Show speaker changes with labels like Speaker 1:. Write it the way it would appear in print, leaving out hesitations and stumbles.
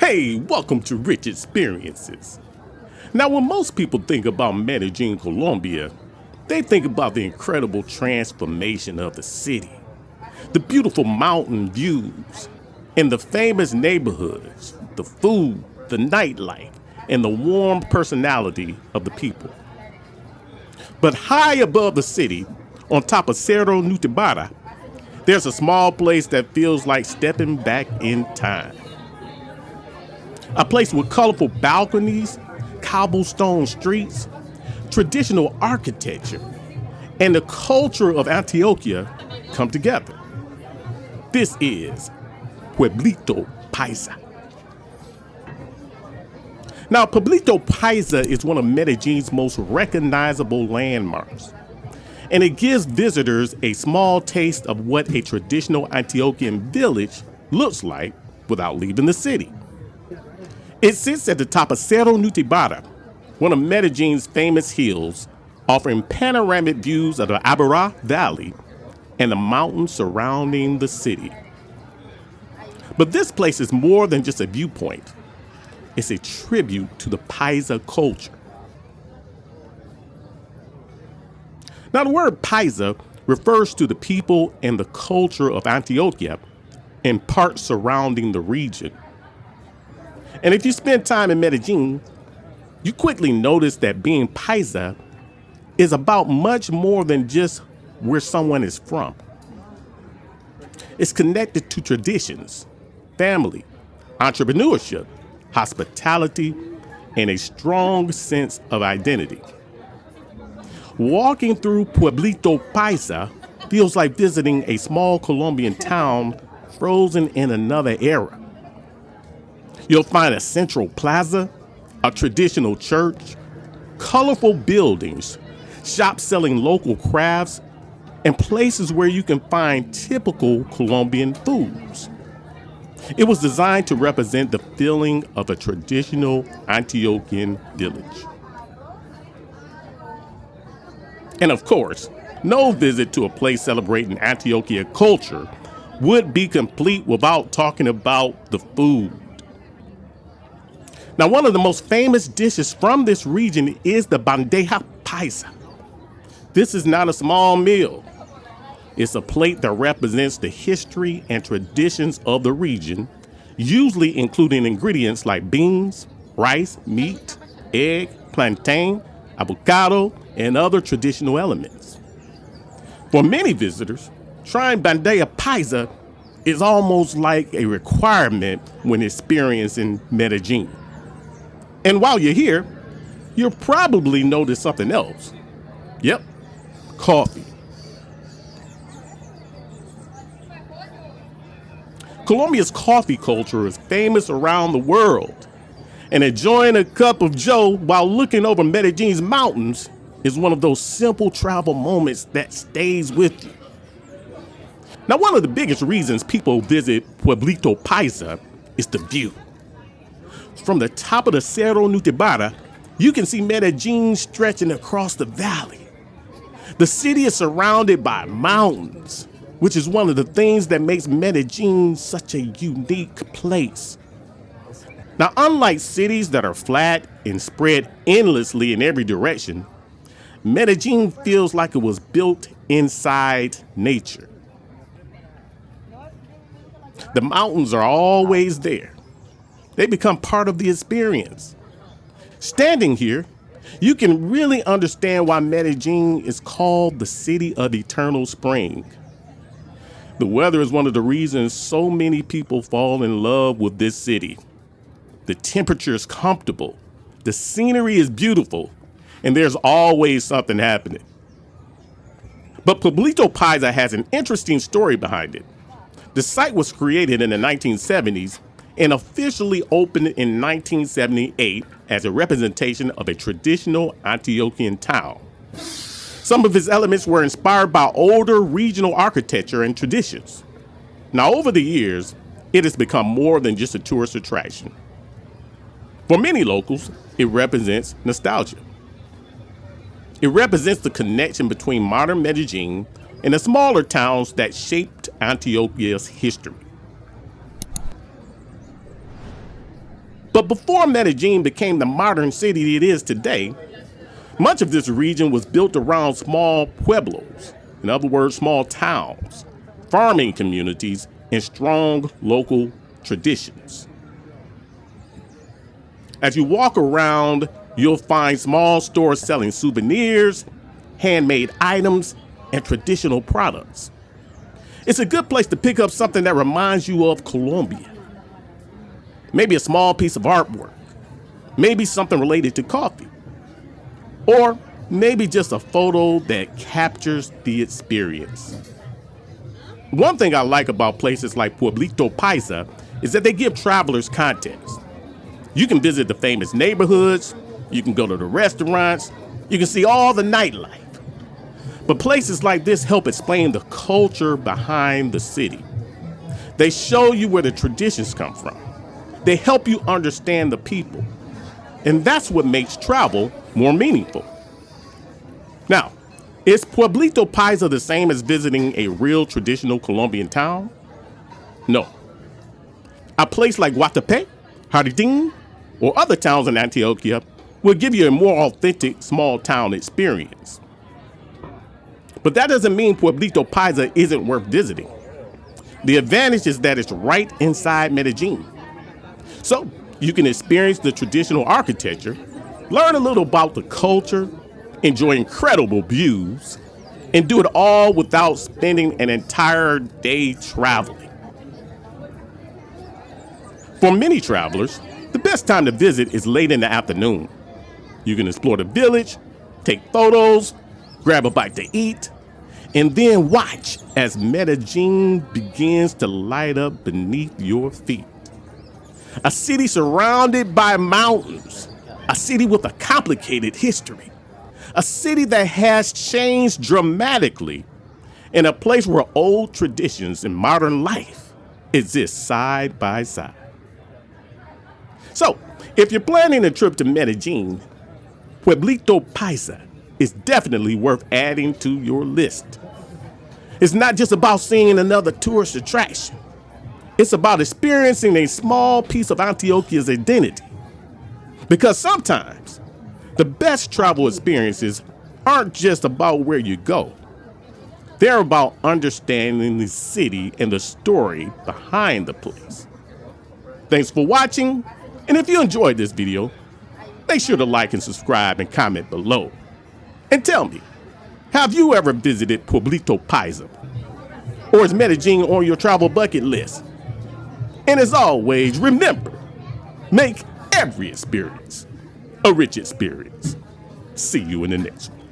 Speaker 1: Hey, welcome to Rich Experiences. Now, when most people think about Medellin, Colombia, they think about the incredible transformation of the city, the beautiful mountain views, and the famous neighborhoods, the food, the nightlife, and the warm personality of the people. But high above the city, on top of Cerro Nutibara, there's a small place that feels like stepping back in time. A place with colorful balconies, cobblestone streets, traditional architecture, and the culture of Antioquia come together. This is Pueblito Paisa. Now, Pueblito Paisa is one of Medellin's most recognizable landmarks, and it gives visitors a small taste of what a traditional Antioquian village looks like without leaving the city. It sits at the top of Cerro Nutibara, one of Medellin's famous hills, offering panoramic views of the Abara Valley and the mountains surrounding the city. But this place is more than just a viewpoint. It's a tribute to the Paisa culture. Now, the word Paisa refers to the people and the culture of Antioquia and parts surrounding the region. And if you spend time in Medellin, you quickly notice that being Paisa is about much more than just where someone is from. It's connected to traditions, family, entrepreneurship, hospitality, and a strong sense of identity. Walking through Pueblito Paisa feels like visiting a small Colombian town frozen in another era. You'll find a central plaza, a traditional church, colorful buildings, shops selling local crafts, and places where you can find typical Colombian foods. It was designed to represent the feeling of a traditional Antioquian village. And of course, no visit to a place celebrating Antioquia culture would be complete without talking about the food. Now, one of the most famous dishes from this region is the bandeja paisa. This is not a small meal. It's a plate that represents the history and traditions of the region, usually including ingredients like beans, rice, meat, egg, plantain, avocado, and other traditional elements. For many visitors, trying bandeja paisa is almost like a requirement when experiencing Medellin. And while you're here, you'll probably notice something else. Yep, coffee. Colombia's coffee culture is famous around the world, and enjoying a cup of joe while looking over Medellin's mountains is one of those simple travel moments that stays with you. Now, one of the biggest reasons people visit Pueblito Paisa is the view. From the top of the Cerro Nutibara, you can see Medellin stretching across the valley. The city is surrounded by mountains, which is one of the things that makes Medellin such a unique place. Now, unlike cities that are flat and spread endlessly in every direction, Medellin feels like it was built inside nature. The mountains are always there. They become part of the experience. Standing here, you can really understand why Medellin is called the city of eternal spring. The weather is one of the reasons so many people fall in love with this city. The temperature is comfortable, the scenery is beautiful, and there's always something happening. But Pueblito Paisa has an interesting story behind it. The site was created in the 1970s and officially opened in 1978 as a representation of a traditional Antioquian town. Some of its elements were inspired by older regional architecture and traditions. Now, over the years, it has become more than just a tourist attraction. For many locals, it represents nostalgia. It represents the connection between modern Medellin and the smaller towns that shaped Antioquia's history. But before Medellin became the modern city it is today, much of this region was built around small pueblos, in other words, small towns, farming communities, and strong local traditions. As you walk around, you'll find small stores selling souvenirs, handmade items, and traditional products. It's a good place to pick up something that reminds you of Colombia. Maybe a small piece of artwork, maybe something related to coffee, or maybe just a photo that captures the experience. One thing I like about places like Pueblito Paisa is that they give travelers context. You can visit the famous neighborhoods, you can go to the restaurants, you can see all the nightlife. But places like this help explain the culture behind the city. They show you where the traditions come from. They help you understand the people. And that's what makes travel more meaningful. Now, is Pueblito Paisa the same as visiting a real traditional Colombian town? No. A place like Guatapé, Jardín, or other towns in Antioquia will give you a more authentic small town experience. But that doesn't mean Pueblito Paisa isn't worth visiting. The advantage is that it's right inside Medellin. So you can experience the traditional architecture, learn a little about the culture, enjoy incredible views, and do it all without spending an entire day traveling. For many travelers, the best time to visit is late in the afternoon. You can explore the village, take photos, grab a bite to eat, and then watch as Medellin begins to light up beneath your feet. A city surrounded by mountains, a city with a complicated history, a city that has changed dramatically, and a place where old traditions and modern life exist side by side. So, if you're planning a trip to Medellin, Pueblito Paisa is definitely worth adding to your list. It's not just about seeing another tourist attraction. It's about experiencing a small piece of Antioquia's identity. Because sometimes, the best travel experiences aren't just about where you go. They're about understanding the city and the story behind the place. Thanks for watching, and if you enjoyed this video, make sure to like and subscribe and comment below. And tell me, have you ever visited Pueblito Paisa? Or is Medellin on your travel bucket list? And as always, remember, make every experience a rich experience. See you in the next one.